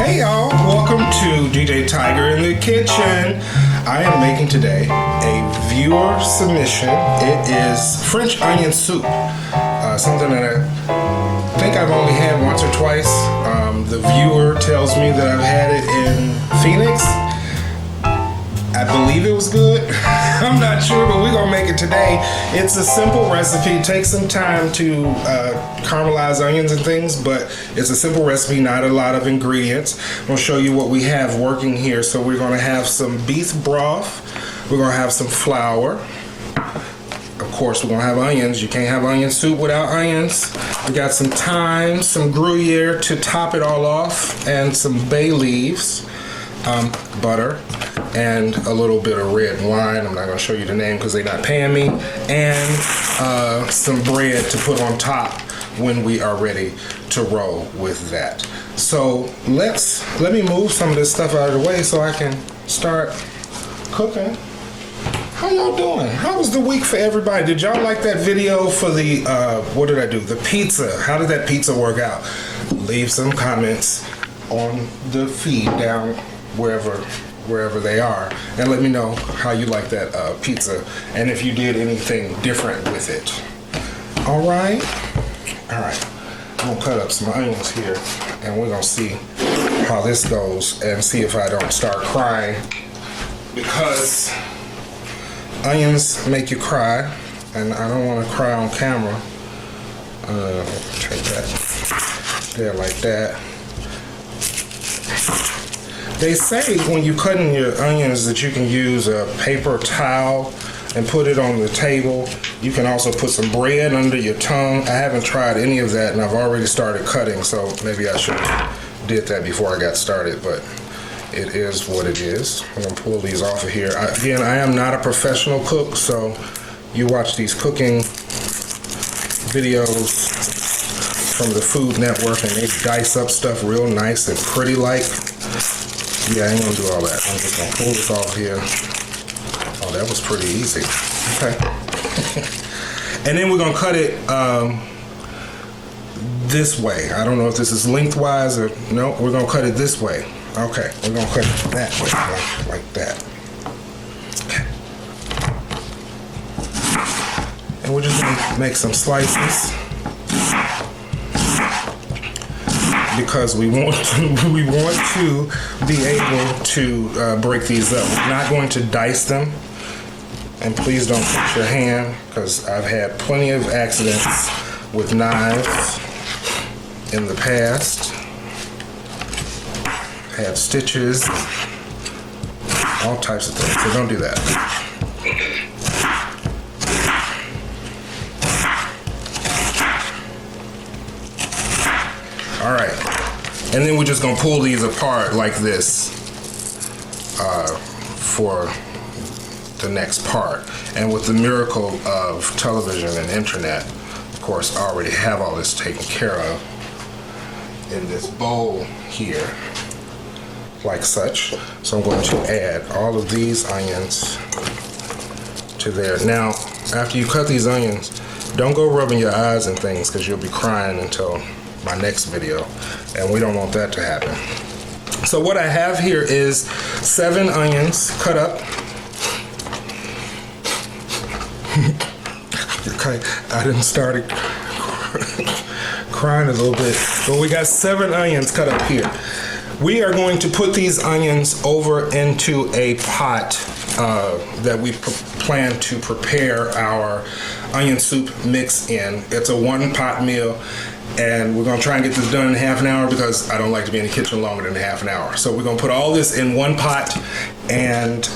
Hey y'all, welcome to DJ Tiger in the kitchen. I am making today a viewer submission. It is French onion soup, something that I think I've only had once or twice. The viewer tells me that I've had it in Phoenix. I believe it was good. I'm not sure, but we're gonna make it today. It's a simple recipe. It takes some time to caramelize onions and things, but it's a simple recipe, not a lot of ingredients. I'm gonna show you what we have working here. So we're gonna have some beef broth. We're gonna have some flour. Of course, we're gonna have onions. You can't have onion soup without onions. We got some thyme, some Gruyere to top it all off, and some bay leaves, butter, and a little bit of red wine. I'm not going to show you the name because they're not paying me. And some bread to put on top when we are ready to roll with that. So let me move some of this stuff out of the way so I can start cooking. How y'all doing? How was the week for everybody? Did y'all like that video for the, what did I do? The pizza. How did that pizza work out? Leave some comments on the feed down wherever they are, and let me know how you like that pizza and if you did anything different with it. All right. I'm gonna cut up some onions here, and we're gonna see how this goes and see if I don't start crying, because onions make you cry, and I don't want to cry on camera. Take that there like that. They say when you're cutting your onions that you can use a paper towel and put it on the table. You can also put some bread under your tongue. I haven't tried any of that, and I've already started cutting, so maybe I should have did that before I got started, but it is what it is. I'm gonna pull these off of here. Again, I am not a professional cook, so you watch these cooking videos from the Food Network and they dice up stuff real nice and pretty like. Yeah, I ain't gonna do all that. I'm just gonna pull this off here. Oh, that was pretty easy. Okay. And then we're gonna cut it this way. I don't know if this is lengthwise or no. We're gonna cut it this way. Okay, we're gonna cut it that way, like that. Okay. And we're just gonna make some slices, because we want to be able to break these up. We're not going to dice them, and please don't cut your hand, because I've had plenty of accidents with knives in the past. Had stitches, all types of things, so don't do that. All right, and then we're just gonna pull these apart like this for the next part. And with the miracle of television and internet, of course, I already have all this taken care of in this bowl here, like such. So I'm going to add all of these onions to there. Now, after you cut these onions, don't go rubbing your eyes and things, because you'll be crying until my next video, and we don't want that to happen. So what I have here is 7 onions cut up. Okay, I didn't start crying a little bit, but we got 7 onions cut up here. We are going to put these onions over into a pot that we plan to prepare our onion soup mix in. It's a 1-pot meal, and we're gonna try and get this done in half an hour, because I don't like to be in the kitchen longer than half an hour. So we're gonna put all this in one pot, and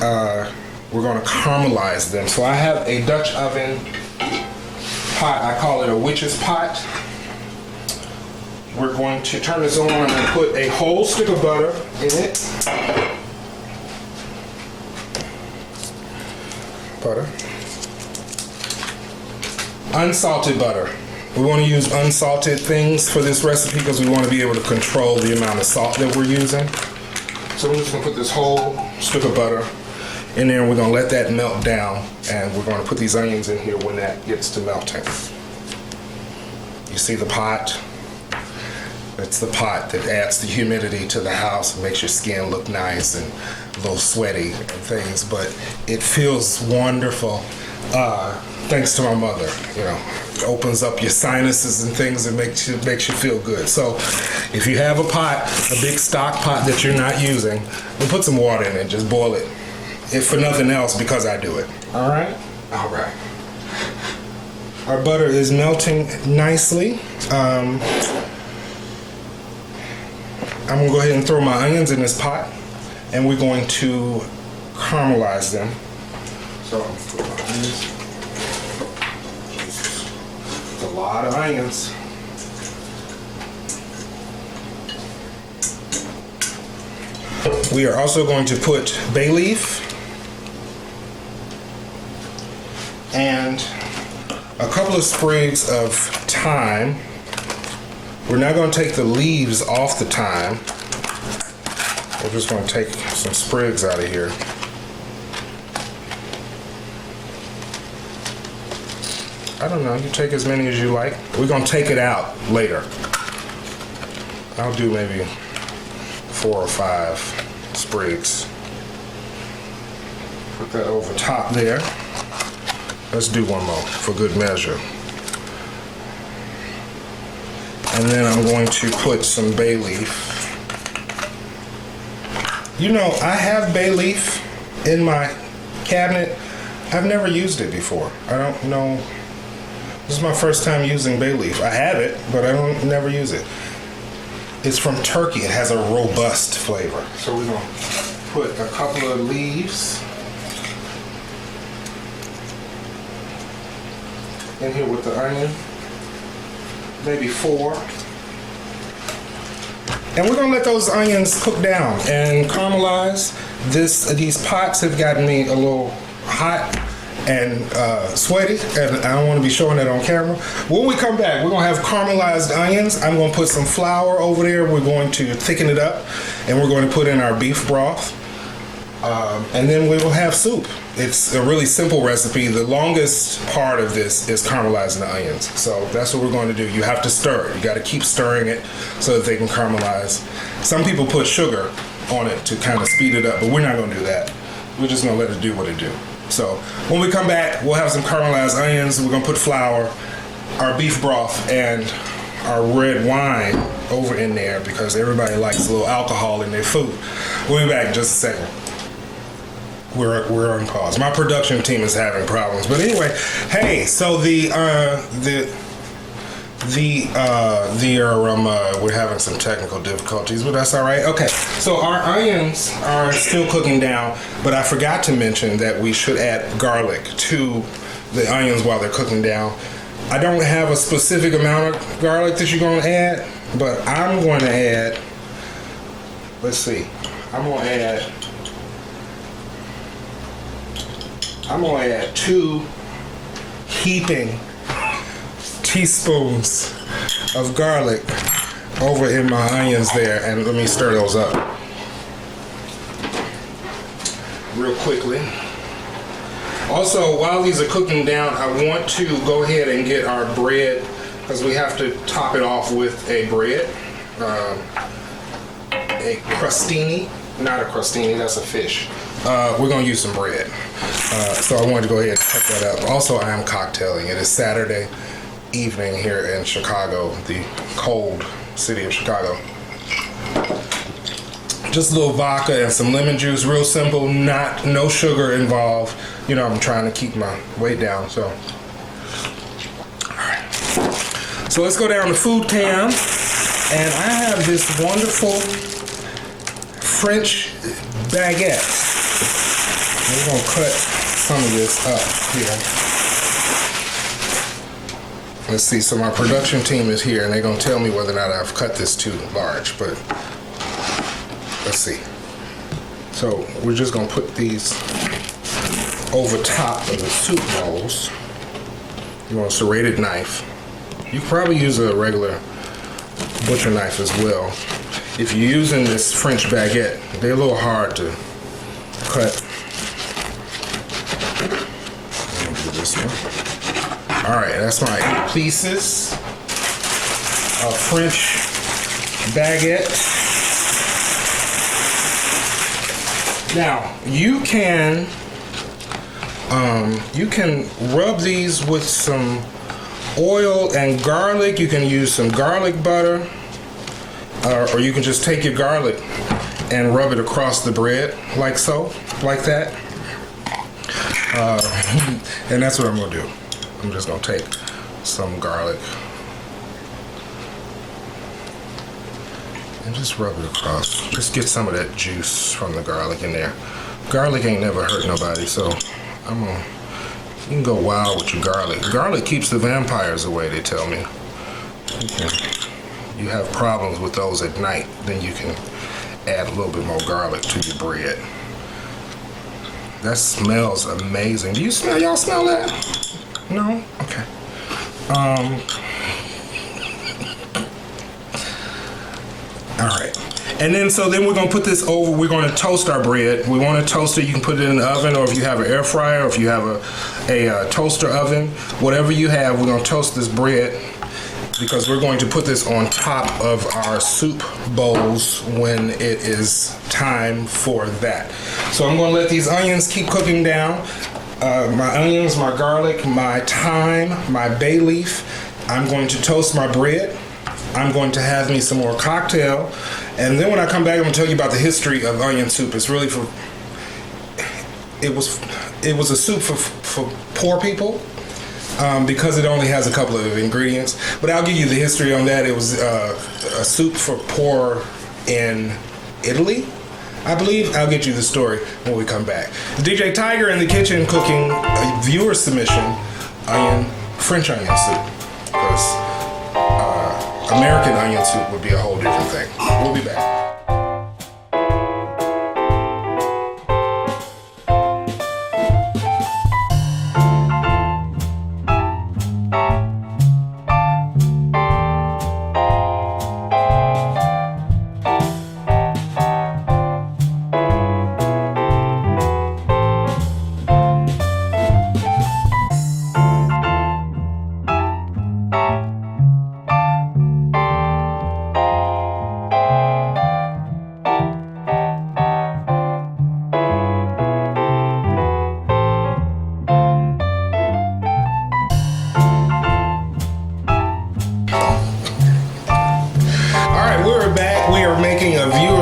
we're gonna caramelize them. So I have a Dutch oven pot. I call it a witch's pot. We're going to turn this on and put a whole stick of butter in it. Butter. Unsalted butter. We want to use unsalted things for this recipe, because we want to be able to control the amount of salt that we're using. So we're just going to put this whole stick of butter in there, and we're going to let that melt down, and we're going to put these onions in here when that gets to melting. You see the pot? It's the pot that adds the humidity to the house and makes your skin look nice and a little sweaty and things, but it feels wonderful. Thanks to my mother, you know, it opens up your sinuses and things and makes you feel good. So if you have a pot, a big stock pot that you're not using, then put some water in it, just boil it. If for nothing else, because I do it. All right? All right. Our butter is melting nicely. I'm gonna go ahead and throw my onions in this pot, and we're going to caramelize them. So I'm gonna put my onions. It's a lot of onions. We are also going to put bay leaf and a couple of sprigs of thyme. We're not going to take the leaves off the thyme. We're just going to take some sprigs out of here. I don't know, you take as many as you like. We're going to take it out later. I'll do maybe 4 or 5 sprigs. Put that over top there. Let's do one more for good measure. And then I'm going to put some bay leaf. You know, I have bay leaf in my cabinet. I've never used it before. I don't know. This is my first time using bay leaf. I have it, but I don't never use it. It's from Turkey. It has a robust flavor. So we're going to put a couple of leaves in here with the onion. Maybe 4. And we're gonna let those onions cook down and caramelize. These pots have gotten me a little hot and sweaty, and I don't want to be showing that on camera. When we come back, we're gonna have caramelized onions. I'm gonna put some flour over there. We're going to thicken it up, and we're going to put in our beef broth. And then we will have soup. It's a really simple recipe. The longest part of this is caramelizing the onions. So that's what we're going to do. You have to stir it. You got to keep stirring it so that they can caramelize. Some people put sugar on it to kind of speed it up, but we're not going to do that. We're just going to let it do what it do. So when we come back, we'll have some caramelized onions. We're going to put flour, our beef broth, and our red wine over in there because everybody likes a little alcohol in their food. We'll be back in just a second. We're on pause. My production team is having problems, but anyway, hey. So we're having some technical difficulties, but that's all right. Okay, so our onions are still cooking down, but I forgot to mention that we should add garlic to the onions while they're cooking down. I don't have a specific amount of garlic that you're going to add, but I'm going to add. Let's see. I'm going to add 2 heaping teaspoons of garlic over in my onions there, and let me stir those up real quickly. Also, while these are cooking down, I want to go ahead and get our bread because we have to top it off with a bread, a crostini, not a crostini, that's a fish. We're going to use some bread. So I wanted to go ahead and check that up. Also, I am cocktailing. It is Saturday evening here in Chicago, the cold city of Chicago. Just a little vodka and some lemon juice, real simple, no sugar involved. You know, I'm trying to keep my weight down, so. All right. So let's go down to food cam, and I have this wonderful French baguette. We're gonna cut some of this up here. Let's see, so my production team is here and they're gonna tell me whether or not I've cut this too large, but let's see. So we're just gonna put these over top of the soup bowls. You want a serrated knife. You can probably use a regular butcher knife as well. If you're using this French baguette, they're a little hard to cut. This one. All right, that's my 8 pieces of French baguette. Now you can rub these with some oil and garlic. You can use some garlic butter, or you can just take your garlic and rub it across the bread like so, like that. And that's what I'm gonna do. I'm just gonna take some garlic and just rub it across. Just get some of that juice from the garlic in there. Garlic ain't never hurt nobody, so you can go wild with your garlic. Garlic keeps the vampires away, they tell me. You have problems with those at night, then you can add a little bit more garlic to your bread. That smells amazing. Do you smell? Y'all smell that? No? Okay. All right. And then we're gonna put this over. We're gonna toast our bread. We want to toast it. You can put it in the oven, or if you have an air fryer, or if you have a toaster oven, whatever you have, we're gonna toast this bread, because we're going to put this on top of our soup bowls when it is time for that. So I'm going to let these onions keep cooking down. My onions, my garlic, my thyme, my bay leaf. I'm going to toast my bread. I'm going to have me some more cocktail. And then when I come back, I'm going to tell you about the history of onion soup. It's really it was a soup for poor people. Because it only has a couple of ingredients. But I'll give you the history on that. It was a soup for poor in Italy, I believe. I'll get you the story when we come back. DJ Tiger in the kitchen cooking a viewer submission French onion soup. Because American onion soup would be a whole different thing. We'll be back.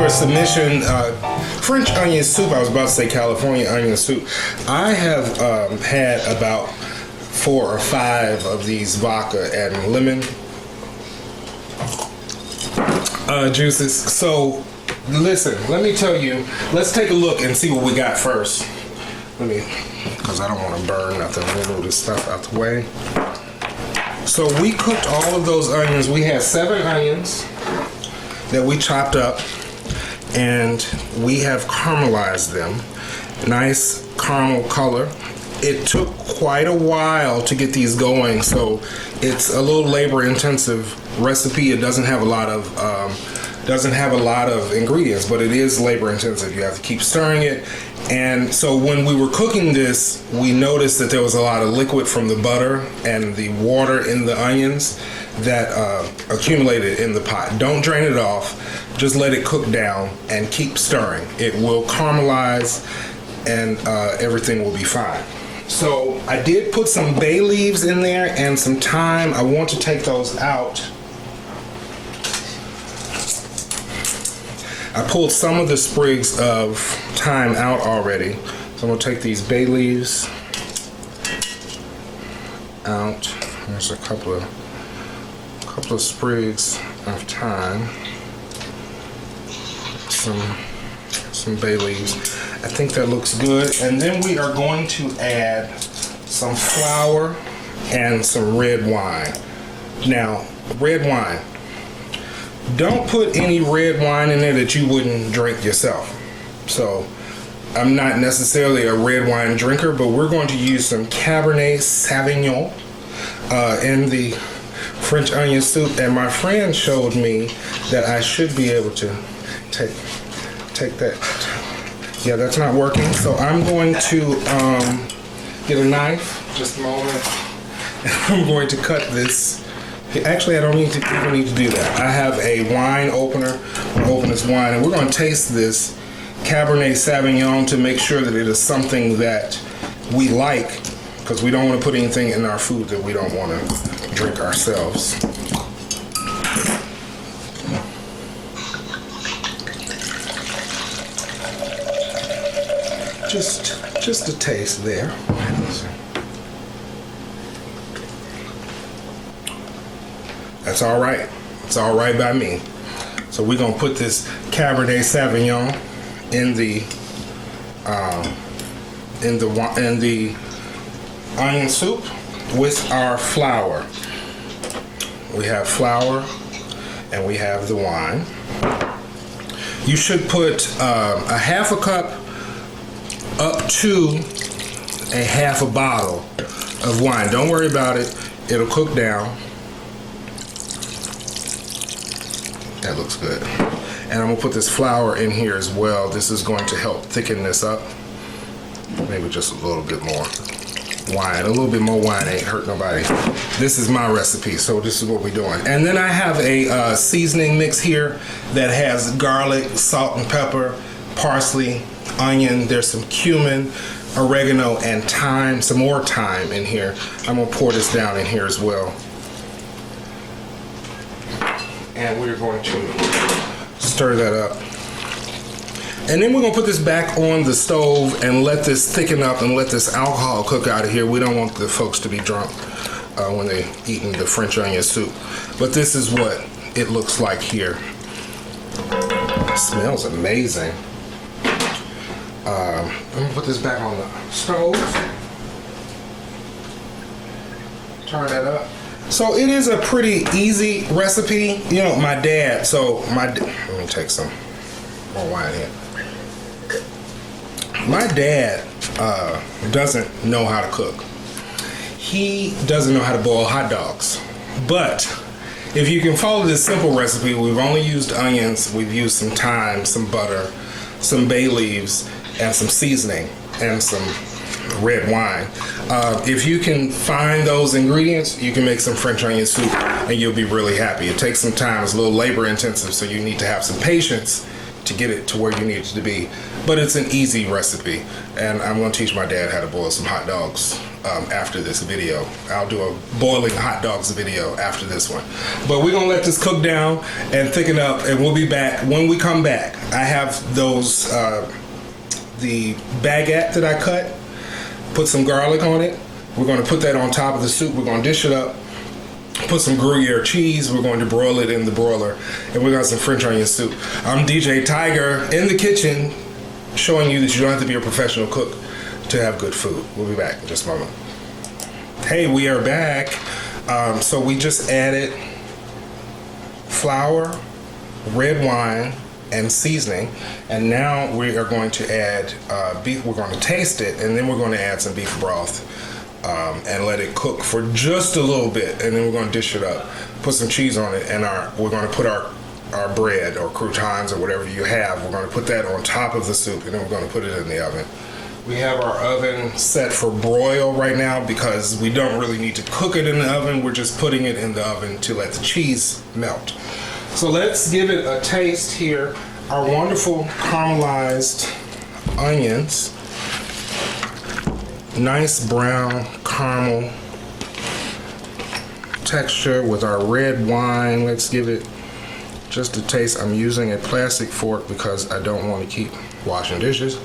Submission French onion soup. I was about to say California onion soup. I have had about 4 or 5 of these vodka and lemon juices. So listen, let me tell you, let's take a look and see what we got first. Because I don't want to burn nothing. We'll move this stuff out the way. So we cooked all of those onions. We had 7 onions that we chopped up, and we have caramelized them. Nice caramel color. It took quite a while to get these going, so it's a little labor-intensive recipe. It doesn't have a lot of ingredients, but it is labor-intensive. You have to keep stirring it. And so when we were cooking this, we noticed that there was a lot of liquid from the butter and the water in the onions that accumulated in the pot. Don't drain it off. Just let it cook down and keep stirring. It will caramelize and everything will be fine. So I did put some bay leaves in there and some thyme. I want to take those out. I pulled some of the sprigs of thyme out already. So I'm gonna take these bay leaves out. There's a couple of sprigs of thyme. Some bay leaves. I think that looks good. And then we are going to add some flour and some red wine. Now, red wine. Don't put any red wine in there that you wouldn't drink yourself. So, I'm not necessarily a red wine drinker, but we're going to use some Cabernet Sauvignon in the French onion soup. And my friend showed me that I should be able to take that. Yeah, that's not working. So I'm going to get a knife. Just a moment. I'm going to cut this Actually, I don't even need to do that. I have a wine opener. I'll open this wine, and we're going to taste this Cabernet Sauvignon to make sure that it is something that we like, because we don't want to put anything in our food that we don't want to drink ourselves. Just a taste there. That's all right. It's all right by me. So we're gonna put this Cabernet Sauvignon in the onion soup with our flour. We have flour and we have the wine. You should put a half a cup up to a half a bottle of wine. Don't worry about it. It'll cook down. That looks good. And I'm gonna put this flour in here as well. This is going to help thicken this up. Maybe just a little bit more wine. A little bit more wine ain't hurt nobody. This is my recipe, so this is what we're doing. And then I have a seasoning mix here that has garlic, salt and pepper, parsley, onion. There's some cumin, oregano, and thyme. Some more thyme in here. I'm gonna pour this down in here as well. And we're going to stir that up. And then we're gonna put this back on the stove and let this thicken up and let this alcohol cook out of here. We don't want the folks to be drunk when they're eating the French onion soup. But this is what it looks like here. It smells amazing. I'm gonna put this back on the stove. Turn that up. So it is a pretty easy recipe. You know, my dad, let me take some more wine here. My dad doesn't know how to cook. He doesn't know how to boil hot dogs. But if you can follow this simple recipe, we've only used onions, we've used some thyme, some butter, some bay leaves, and some seasoning, and some red wine. If you can find those ingredients, you can make some French onion soup and you'll be really happy. It takes some time. It's a little labor intensive, so you need to have some patience to get it to where you need it to be. But it's an easy recipe, and I'm going to teach my dad how to boil some hot dogs after this video. I'll do a boiling hot dogs video after this one. But we're going to let this cook down and thicken up, and we'll be back. When we come back, I have those the baguette that I cut. Put some garlic on it. We're going to put that on top of the soup. We're going to dish it up. Put some Gruyere cheese. We're going to broil it in the broiler. And we got some French onion soup. I'm DJ Tiger in the kitchen, showing you that you don't have to be a professional cook to have good food. We'll be back in just a moment. Hey, we are back. So we just added flour, red wine, and seasoning, and now we are going to add beef. We're going to taste it, and then we're going to add some beef broth and let it cook for just a little bit, and then we're going to dish it up, put some cheese on it, and we're going to put our bread or croutons or whatever you have. We're going to put that on top of the soup, and then we're going to put it in the oven. We have our oven set for broil right now because we don't really need to cook it in the oven. We're just putting it in the oven to let the cheese melt. So let's give it a taste here. Our wonderful caramelized onions. Nice brown caramel texture with our red wine. Let's give it just a taste. I'm using a plastic fork because I don't want to keep washing dishes.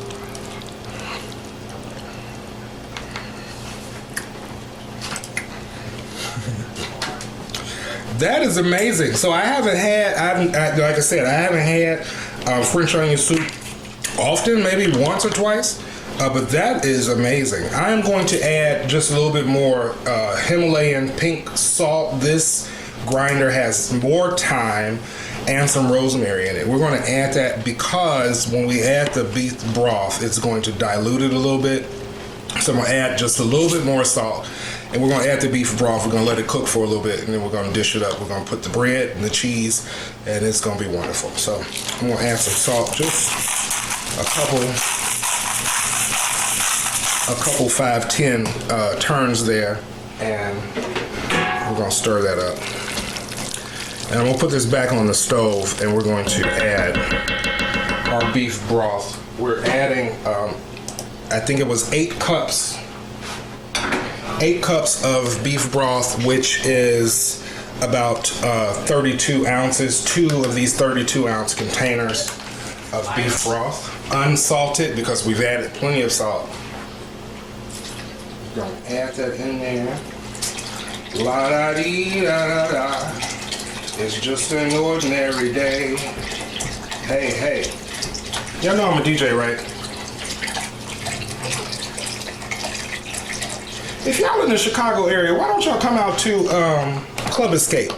That is amazing. So I haven't had, like I said, I haven't had French onion soup often, maybe once or twice, but that is amazing. I'm going to add just a little bit more Himalayan pink salt. This grinder has more thyme and some rosemary in it. We're going to add that because when we add the beef broth, it's going to dilute it a little bit. So I'm going to add just a little bit more salt. And we're going to add the beef broth. We're going to let it cook for a little bit, and then we're going to dish it up. We're going to put the bread and the cheese, and it's going to be wonderful. So I'm going to add some salt, just a couple 5-10 turns there, and we're going to stir that up. And I'm gonna put this back on the stove, and we're going to add our beef broth. We're adding, I think it was 8 cups. 8 cups of beef broth, which is about 32 ounces. 2 of these 32-ounce containers of beef broth, unsalted because we've added plenty of salt. We're gonna add that in there. La da dee da da da. It's just an ordinary day. Hey, hey. Y'all know I'm a DJ, right? If y'all in the Chicago area, why don't y'all come out to Club Escape?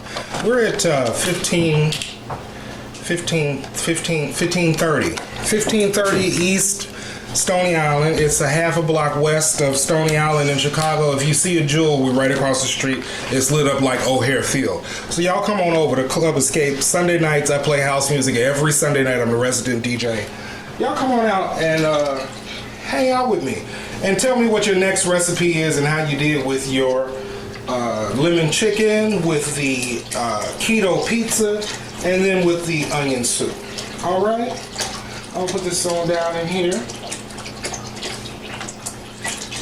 We're at 1530 East Stony Island. It's a half a block west of Stony Island in Chicago. If you see a jewel, we're right across the street. It's lit up like O'Hare Field. So y'all come on over to Club Escape. Sunday nights, I play house music every Sunday night. I'm a resident DJ. Y'all come on out and hang out with me. And tell me what your next recipe is and how you did with your lemon chicken, with the keto pizza, and then with the onion soup. All right? I'll put this on down in here.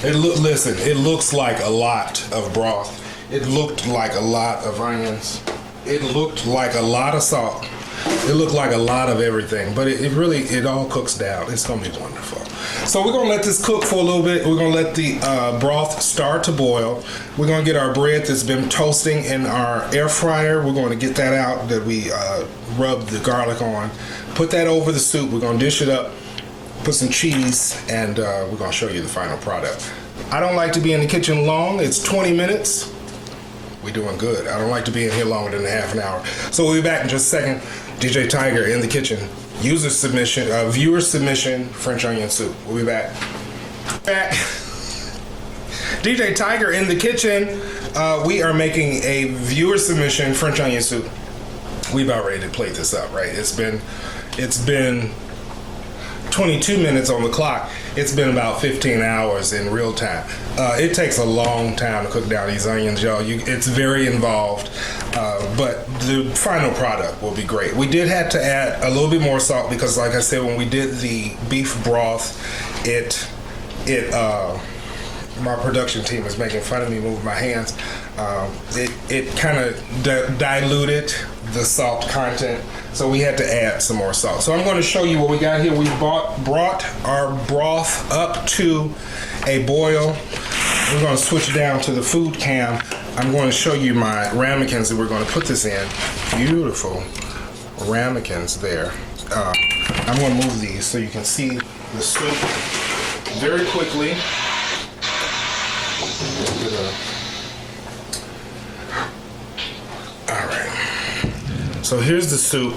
Listen, it looks like a lot of broth. It looked like a lot of onions. It looked like a lot of salt. It looked like a lot of everything, but it all cooks down. It's gonna be wonderful. So we're gonna let this cook for a little bit. We're gonna let the broth start to boil. We're gonna get our bread that's been toasting in our air fryer. We're gonna get that out that we rubbed the garlic on. Put that over the soup. We're gonna dish it up, put some cheese, and we're gonna show you the final product. I don't like to be in the kitchen long. It's 20 minutes. We're doing good. I don't like to be in here longer than a half an hour. So we'll be back in just a second. DJ Tiger in the kitchen. User submission, viewer submission, French onion soup. We'll be back. DJ Tiger in the kitchen. We are making a viewer submission French onion soup. We about ready to plate this up, right? It's been 22 minutes on the clock. It's been about 15 hours in real time. It takes a long time to cook down these onions, y'all. It's very involved, but the final product will be great. We did have to add a little bit more salt because, like I said, when we did the beef broth, my production team is making fun of me moving my hands. It kind of diluted the salt content, so we had to add some more salt. So I'm going to show you what we got here. We brought our broth up to a boil. We're going to switch down to the food cam. I'm going to show you my ramekins that we're going to put this in. Beautiful ramekins there. I'm going to move these so you can see the soup very quickly. So here's the soup.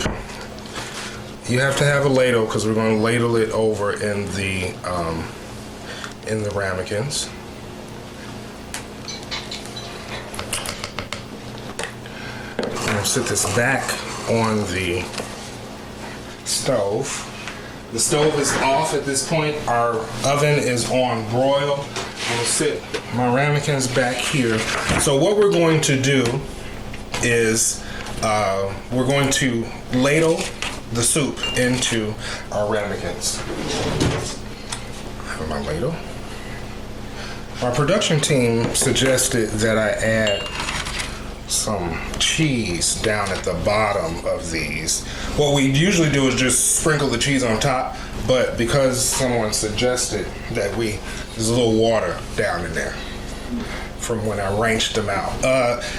You have to have a ladle because we're going to ladle it over in the ramekins. I'm going to set this back on the stove. The stove is off at this point. Our oven is on broil. I'm going to sit my ramekins back here. So what we're going to do is we're going to ladle the soup into our ramekins. I have my ladle. Our production team suggested that I add some cheese down at the bottom of these. What we usually do is just sprinkle the cheese on top, but because someone suggested that there's a little water down in there from when I wrenched them out.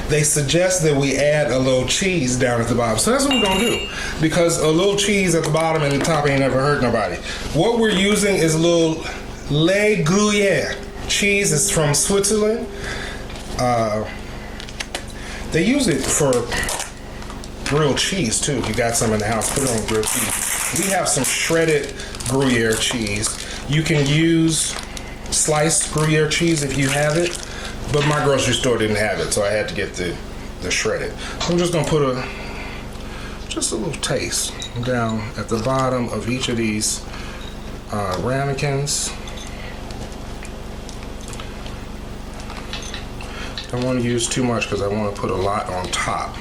They suggest that we add a little cheese down at the bottom. So that's what we're gonna do. Because a little cheese at the bottom and the top ain't never hurt nobody. What we're using is a little Gruyere cheese. It's from Switzerland. They use it for grilled cheese too. If you got some in the house, put it on grilled cheese. We have some shredded Gruyere cheese. You can use sliced Gruyere cheese if you have it. But my grocery store didn't have it, so I had to get the shredded. So I'm just gonna put just a little taste down at the bottom of each of these ramekins. Don't want to use too much because I want to put a lot on top.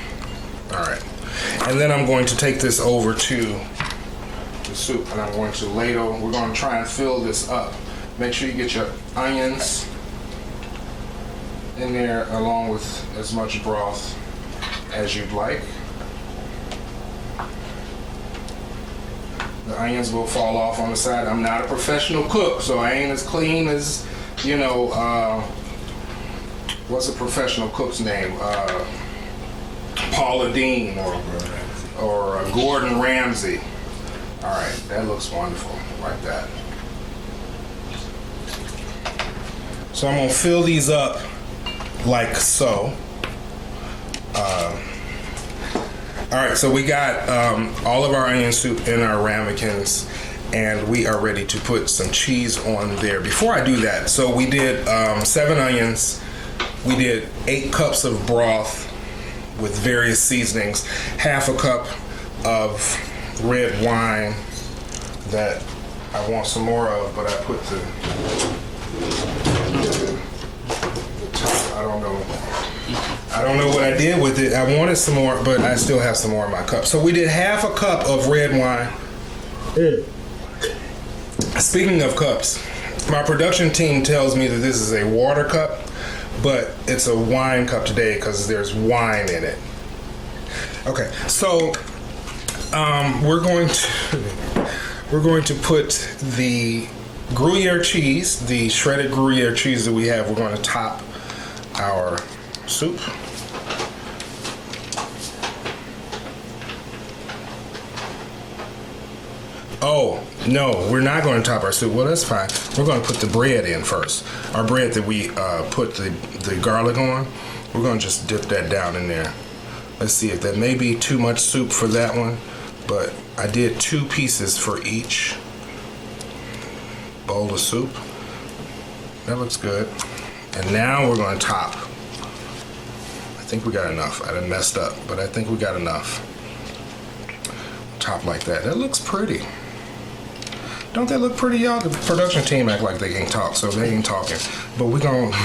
All right. And then I'm going to take this over to the soup, and I'm going to ladle. We're going to try and fill this up. Make sure you get your onions in there along with as much broth as you'd like. The onions will fall off on the side. I'm not a professional cook, so I ain't as clean as, you know, what's a professional cook's name? Paula Deen or Gordon Ramsay. All right, that looks wonderful, like that. So I'm gonna fill these up like so. All right, so we got all of our onion soup in our ramekins, and we are ready to put some cheese on there. Before I do that, so we did 7 onions, we did 8 cups of broth with various seasonings, half a cup of red wine that I want some more of, but I put the top, I don't know what I did with it. I wanted some more, but I still have some more in my cup. So we did half a cup of red wine. Speaking of cups, my production team tells me that this is a water cup, but it's a wine cup today because there's wine in it. Okay, so we're going to put the Gruyere cheese, the shredded Gruyere cheese that we have. We're going to top our soup. Oh, no, we're not going to top our soup. Well, that's fine. We're going to put the bread in first. Our bread that we put the garlic on, we're going to just dip that down in there. Let's see if that may be too much soup for that one, but I did 2 pieces for each bowl of soup. That looks good. And now we're going to top. I think we got enough. I done messed up, but I think we got enough. Top like that. That looks pretty. Don't that look pretty, y'all? The production team act like they can't talk, so they ain't talking. But we're going to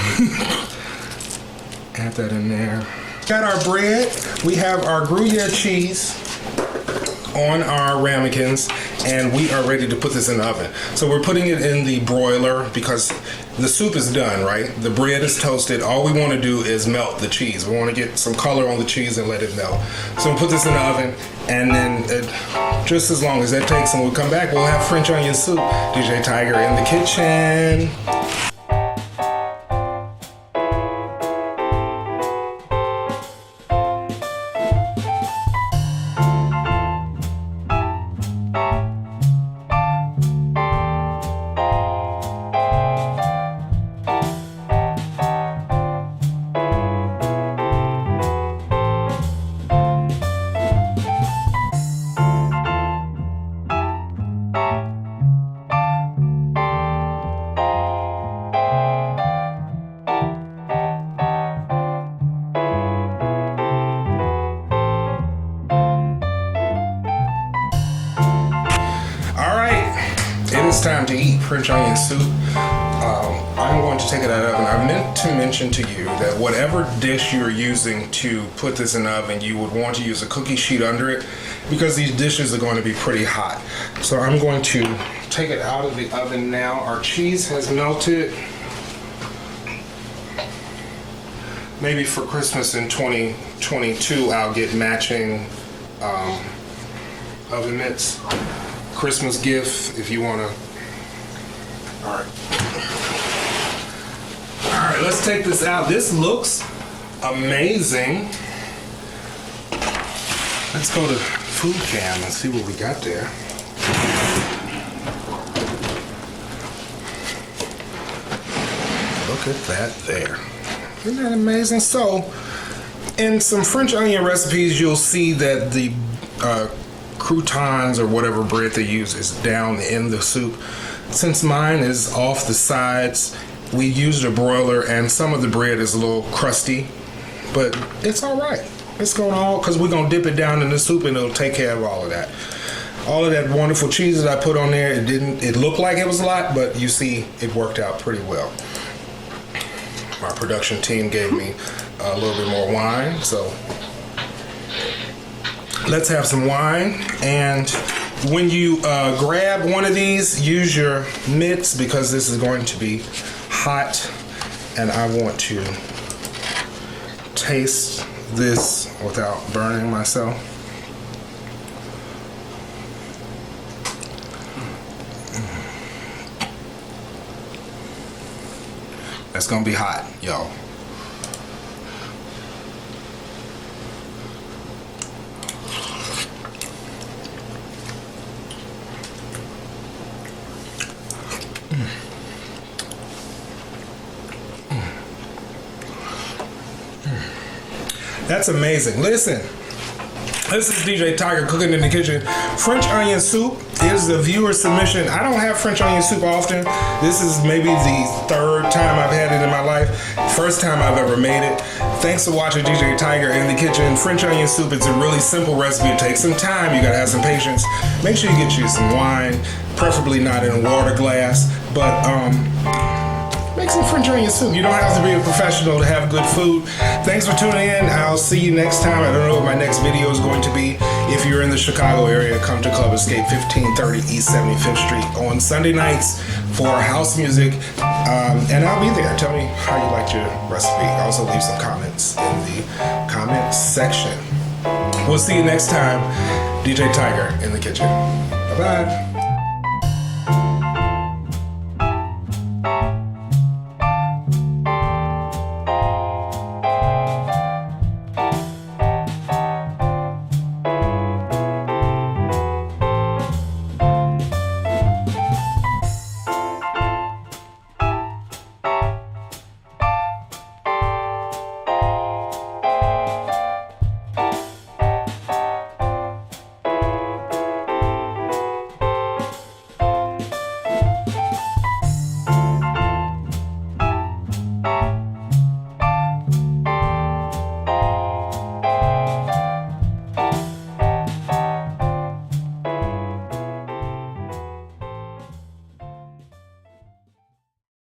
add that in there. Got our bread. We have our Gruyere cheese on our ramekins, and we are ready to put this in the oven. So we're putting it in the broiler because the soup is done, right? The bread is toasted. All we want to do is melt the cheese. We want to get some color on the cheese and let it melt. So we'll put this in the oven, and then just as long as that takes, and we'll come back, we'll have French onion soup. DJ Tiger in the kitchen. It's time to eat French onion soup. I'm going to take it out of the oven. I meant to mention to you that whatever dish you're using to put this in the oven, you would want to use a cookie sheet under it because these dishes are going to be pretty hot. So I'm going to take it out of the oven now. Our cheese has melted. Maybe for Christmas in 2022, I'll get matching oven mitts. Christmas gift if you want to. All right, let's take this out. This looks amazing. Let's go to food cam and see what we got there. Look at that there. Isn't that amazing? So in some French onion recipes, you'll see that the croutons or whatever bread they use is down in the soup. Since mine is off the sides, we used a broiler and some of the bread is a little crusty, but it's all right. It's going all, because we're going to dip it down in the soup and it'll take care of all of that. All of that wonderful cheese that I put on there, it looked like it was a lot, but you see it worked out pretty well. My production team gave me a little bit more wine, so Let's have some wine. And when you grab one of these, use your mitts because this is going to be hot. And I want to taste this without burning myself. That's gonna be hot, y'all. That's amazing. Listen, this is DJ Tiger cooking in the kitchen. French onion soup is the viewer submission. I don't have French onion soup often. This is maybe the third time I've had it in my life. First time I've ever made it. Thanks for watching DJ Tiger in the kitchen. French onion soup, it's a really simple recipe. It takes some time. You gotta have some patience. Make sure you get you some wine, preferably not in a water glass, but make some French onion soup. You don't have to be a professional to have good food. Thanks for tuning in. I'll see you next time. I don't know what my next video is going to be. If you're in the Chicago area, come to Club Escape, 1530 East 75th Street on Sunday nights for house music. And I'll be there. Tell me how you liked your recipe. Also leave some comments in the comments section. We'll see you next time. DJ Tiger in the kitchen. Bye-bye.